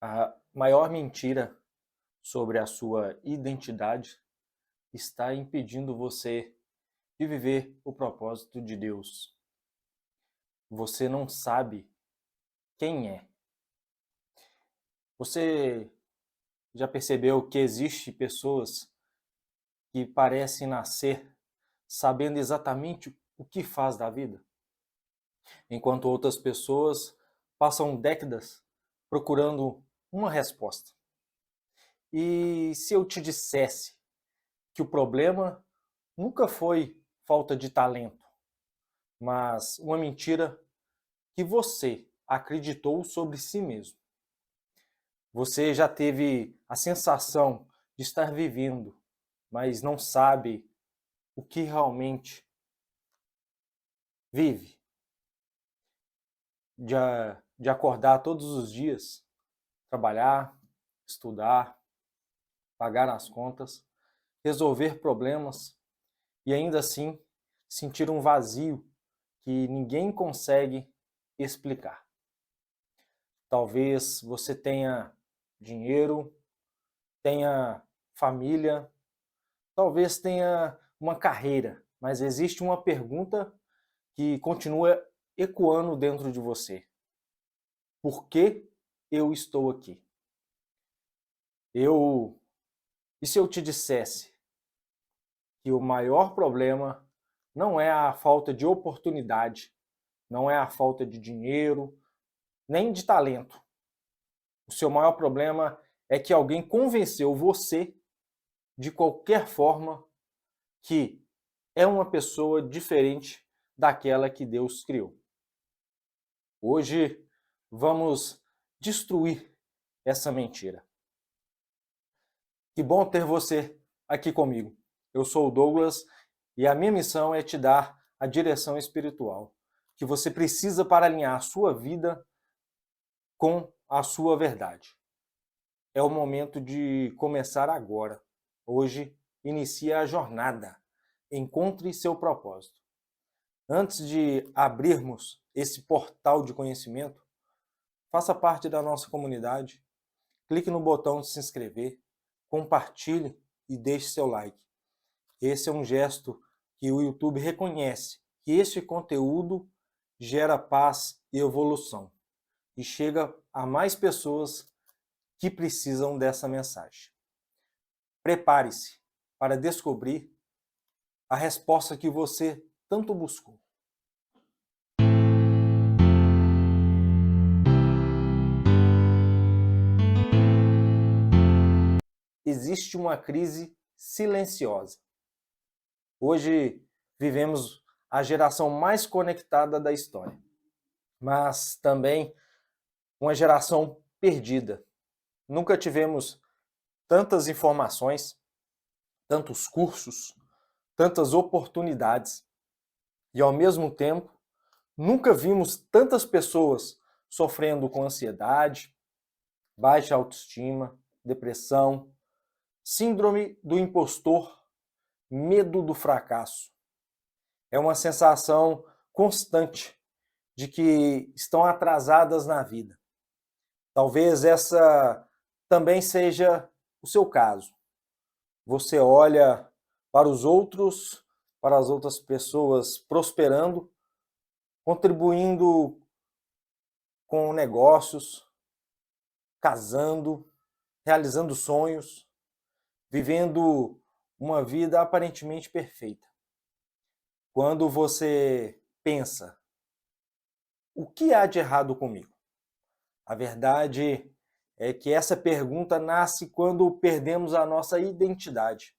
A maior mentira sobre a sua identidade está impedindo você de viver o propósito de Deus. Você não sabe quem é. Você já percebeu que existe pessoas que parecem nascer sabendo exatamente o que faz da vida, enquanto outras pessoas passam décadas procurando uma resposta? E se eu te dissesse que o problema nunca foi falta de talento, mas uma mentira que você acreditou sobre si mesmo? Você já teve a sensação de estar vivendo, mas não sabe o que realmente vive? De acordar todos os dias, trabalhar, estudar, pagar as contas, resolver problemas e ainda assim sentir um vazio que ninguém consegue explicar. Talvez você tenha dinheiro, tenha família, talvez tenha uma carreira, mas existe uma pergunta que continua ecoando dentro de você: por que eu estou aqui? Eu, e se eu te dissesse que o maior problema não é a falta de oportunidade, não é a falta de dinheiro, nem de talento. O seu maior problema é que alguém convenceu você, de qualquer forma, que é uma pessoa diferente daquela que Deus criou. Hoje vamos destruir essa mentira. Que bom ter você aqui comigo. Eu sou o Douglas e a minha missão é te dar a direção espiritual que você precisa para alinhar a sua vida com a sua verdade. É o momento de começar agora. Hoje inicia a jornada. Encontre seu propósito. Antes de abrirmos esse portal de conhecimento, faça parte da nossa comunidade, clique no botão de se inscrever, compartilhe e deixe seu like. Esse é um gesto que o YouTube reconhece que este conteúdo gera paz e evolução e chega a mais pessoas que precisam dessa mensagem. Prepare-se para descobrir a resposta que você tanto buscou. Existe uma crise silenciosa. Hoje vivemos a geração mais conectada da história, mas também uma geração perdida. Nunca tivemos tantas informações, tantos cursos, tantas oportunidades e, ao mesmo tempo, nunca vimos tantas pessoas sofrendo com ansiedade, baixa autoestima, depressão, síndrome do impostor, medo do fracasso. É uma sensação constante de que estão atrasadas na vida. Talvez essa também seja o seu caso. Você olha para os outros, para as outras pessoas prosperando, contribuindo com negócios, casando, realizando sonhos, vivendo uma vida aparentemente perfeita. Quando você pensa, o que há de errado comigo? A verdade é que essa pergunta nasce quando perdemos a nossa identidade.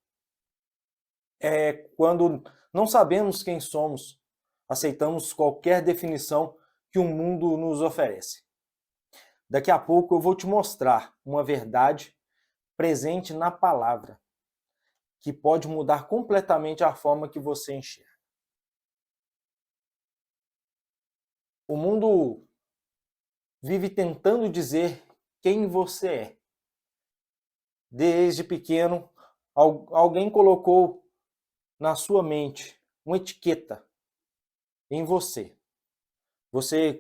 É quando não sabemos quem somos, aceitamos qualquer definição que o mundo nos oferece. Daqui a pouco eu vou te mostrar uma verdade presente na palavra, que pode mudar completamente a forma que você enxerga. O mundo vive tentando dizer quem você é. Desde pequeno, alguém colocou na sua mente uma etiqueta em você. Você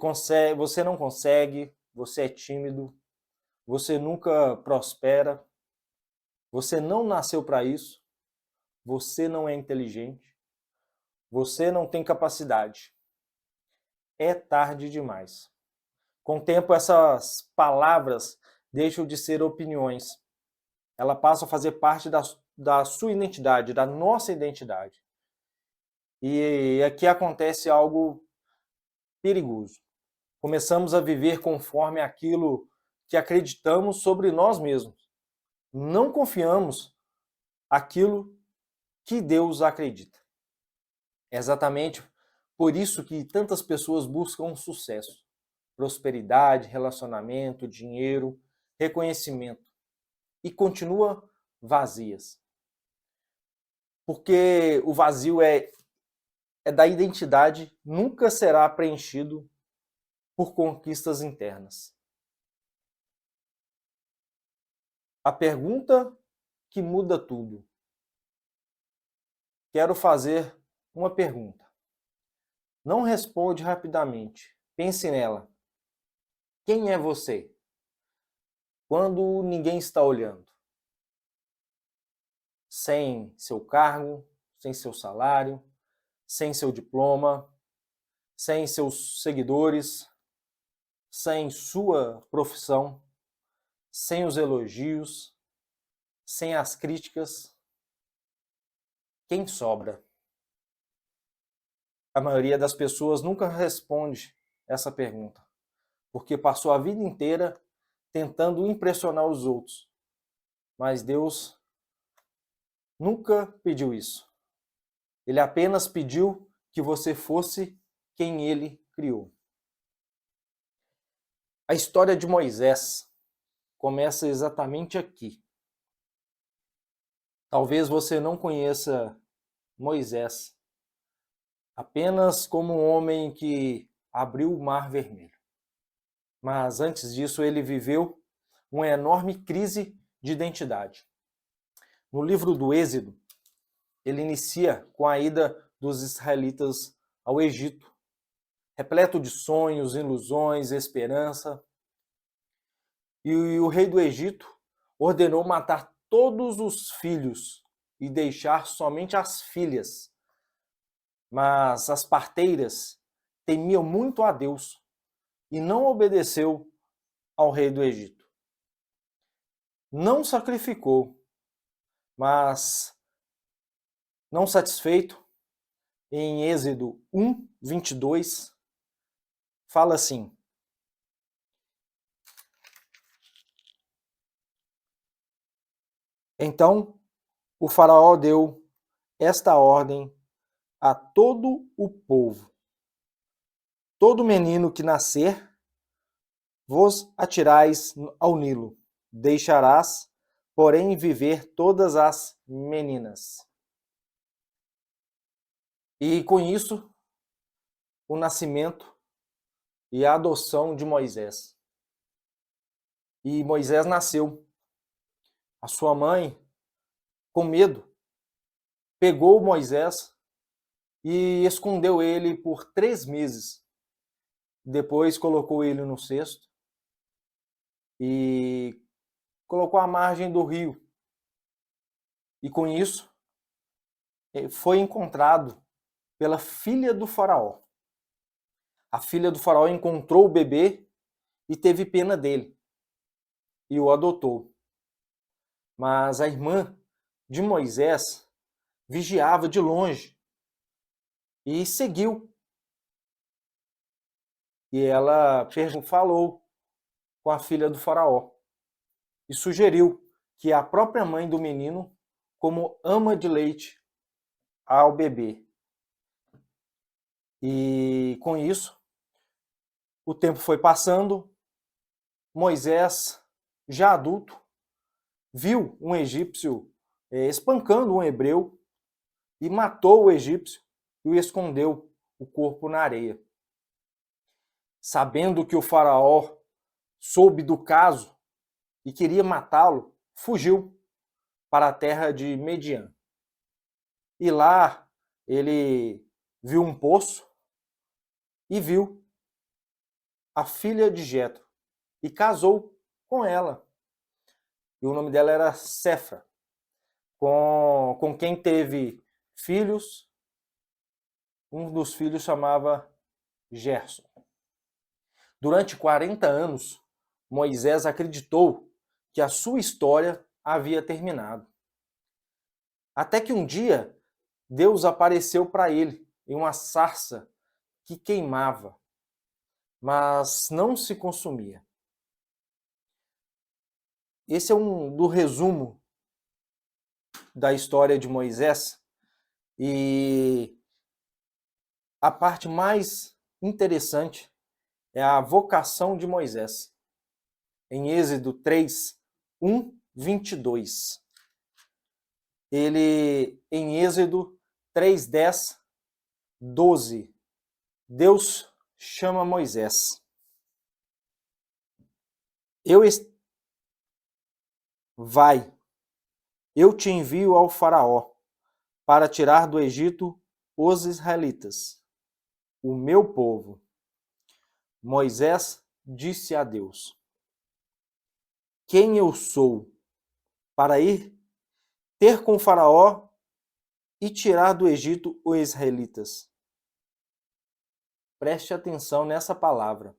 não consegue, você é tímido, você nunca prospera, você não nasceu para isso, você não é inteligente, você não tem capacidade. É tarde demais. Com o tempo, essas palavras deixam de ser opiniões. Ela passa a fazer parte da sua identidade, da nossa identidade. E aqui acontece algo perigoso. Começamos a viver conforme aquilo que acreditamos sobre nós mesmos. Não confiamos aquilo que Deus acredita. É exatamente por isso que tantas pessoas buscam sucesso, prosperidade, relacionamento, dinheiro, reconhecimento e continua vazias. Porque o vazio é da identidade, nunca será preenchido por conquistas internas. A pergunta que muda tudo. Quero fazer uma pergunta. Não responde rapidamente. Pense nela. Quem é você? Quando ninguém está olhando. Sem seu cargo, sem seu salário, sem seu diploma, sem seus seguidores, sem sua profissão, sem os elogios, sem as críticas. Quem sobra? A maioria das pessoas nunca responde essa pergunta, porque passou a vida inteira tentando impressionar os outros. Mas Deus nunca pediu isso. Ele apenas pediu que você fosse quem ele criou. A história de Moisés começa exatamente aqui. Talvez você não conheça Moisés apenas como um homem que abriu o Mar Vermelho. Mas antes disso, ele viveu uma enorme crise de identidade. No livro do Êxodo, ele inicia com a ida dos israelitas ao Egito, repleto de sonhos, ilusões, esperança. E o rei do Egito ordenou matar todos os filhos e deixar somente as filhas. Mas as parteiras temiam muito a Deus e não obedeceu ao rei do Egito. Não sacrificou, mas não satisfeito, em Êxodo 1, 22, fala assim: Então o faraó deu esta ordem a todo o povo: todo menino que nascer, vos atirais ao Nilo, deixarás, porém, viver todas as meninas. E com isso, o nascimento e a adoção de Moisés. E Moisés nasceu. A sua mãe, com medo, pegou Moisés e escondeu ele por 3 meses. Depois colocou ele no cesto e colocou à margem do rio. E com isso, foi encontrado pela filha do faraó. A filha do faraó encontrou o bebê e teve pena dele e o adotou. Mas a irmã de Moisés vigiava de longe e seguiu. E ela falou com a filha do faraó e sugeriu que a própria mãe do menino como ama de leite ao bebê. E com isso, o tempo foi passando, Moisés, já adulto, viu um egípcio espancando um hebreu e matou o egípcio e escondeu o corpo na areia. Sabendo que o faraó soube do caso e queria matá-lo, fugiu para a terra de Median. E lá ele viu um poço e viu a filha de Jetro e casou com ela. E o nome dela era Séfora, com quem teve filhos. Um dos filhos chamava Gerson. Durante 40 anos, Moisés acreditou que a sua história havia terminado. Até que um dia, Deus apareceu para ele em uma sarça que queimava, mas não se consumia. Esse é do resumo da história de Moisés, e a parte mais interessante é a vocação de Moisés. Em Êxodo 3, 1, 22. Em Êxodo 3, 10, 12, Deus chama Moisés. Vai, eu te envio ao faraó para tirar do Egito os israelitas, o meu povo. Moisés disse a Deus: quem eu sou para ir ter com o faraó e tirar do Egito os israelitas? Preste atenção nessa palavra.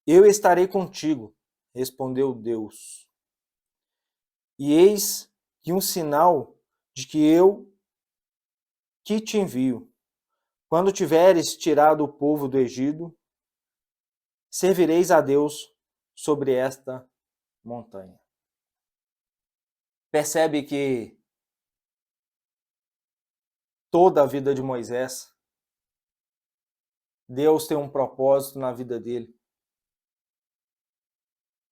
Eu estarei contigo, respondeu Deus. E eis que um sinal de que te envio. Quando tiveres tirado o povo do Egito, servireis a Deus sobre esta montanha. Percebe que toda a vida de Moisés, Deus tem um propósito na vida dele.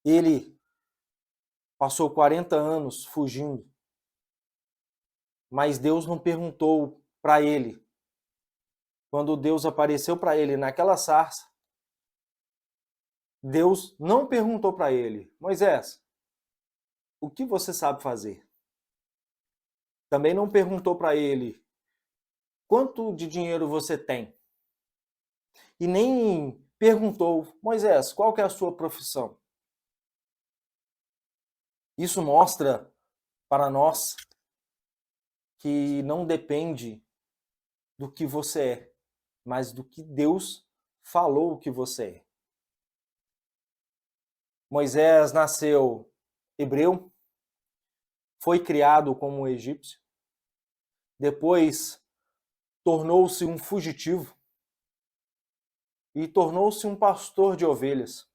Ele passou 40 anos fugindo, mas Deus não perguntou para ele. Quando Deus apareceu para ele naquela sarça, Deus não perguntou para ele: Moisés, o que você sabe fazer? Também não perguntou para ele: quanto de dinheiro você tem? E nem perguntou: Moisés, qual que é a sua profissão? Isso mostra para nós que não depende do que você é, mas do que Deus falou que você é. Moisés nasceu hebreu, foi criado como egípcio, depois tornou-se um fugitivo e tornou-se um pastor de ovelhas.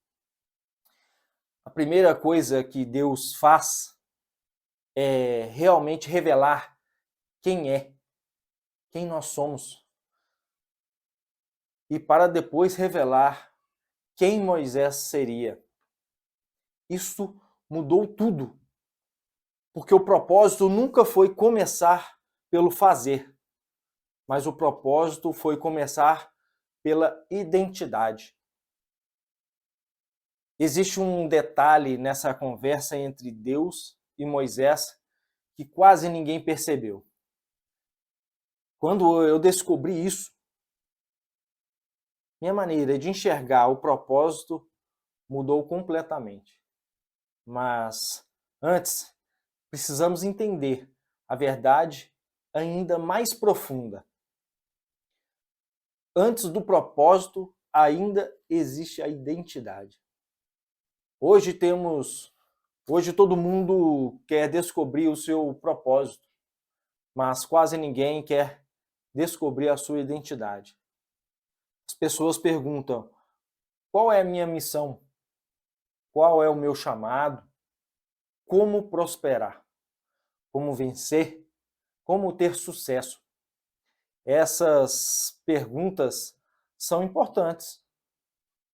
A primeira coisa que Deus faz é realmente revelar quem nós somos. E para depois revelar quem Moisés seria. Isso mudou tudo. Porque o propósito nunca foi começar pelo fazer, mas o propósito foi começar pela identidade. Existe um detalhe nessa conversa entre Deus e Moisés que quase ninguém percebeu. Quando eu descobri isso, minha maneira de enxergar o propósito mudou completamente. Mas antes, precisamos entender a verdade ainda mais profunda. Antes do propósito, ainda existe a identidade. Hoje todo mundo quer descobrir o seu propósito, mas quase ninguém quer descobrir a sua identidade. As pessoas perguntam: qual é a minha missão? Qual é o meu chamado? Como prosperar? Como vencer? Como ter sucesso? Essas perguntas são importantes,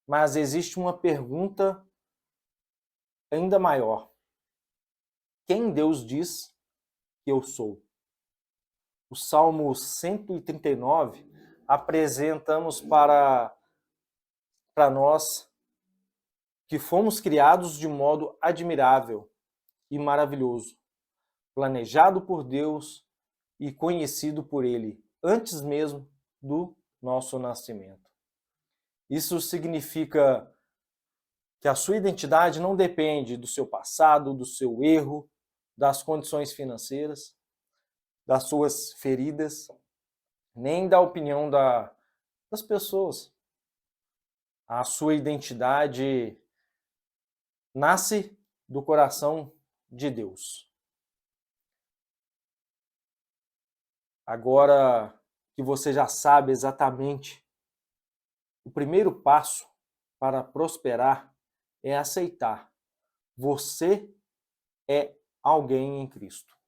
mas existe uma pergunta ainda maior. Quem Deus diz que eu sou? O Salmo 139 apresentamos para nós que fomos criados de modo admirável e maravilhoso, planejado por Deus e conhecido por Ele, antes mesmo do nosso nascimento. Isso significa que a sua identidade não depende do seu passado, do seu erro, das condições financeiras, das suas feridas, nem da opinião das pessoas. A sua identidade nasce do coração de Deus. Agora que você já sabe exatamente, o primeiro passo para prosperar é aceitar. Você é alguém em Cristo.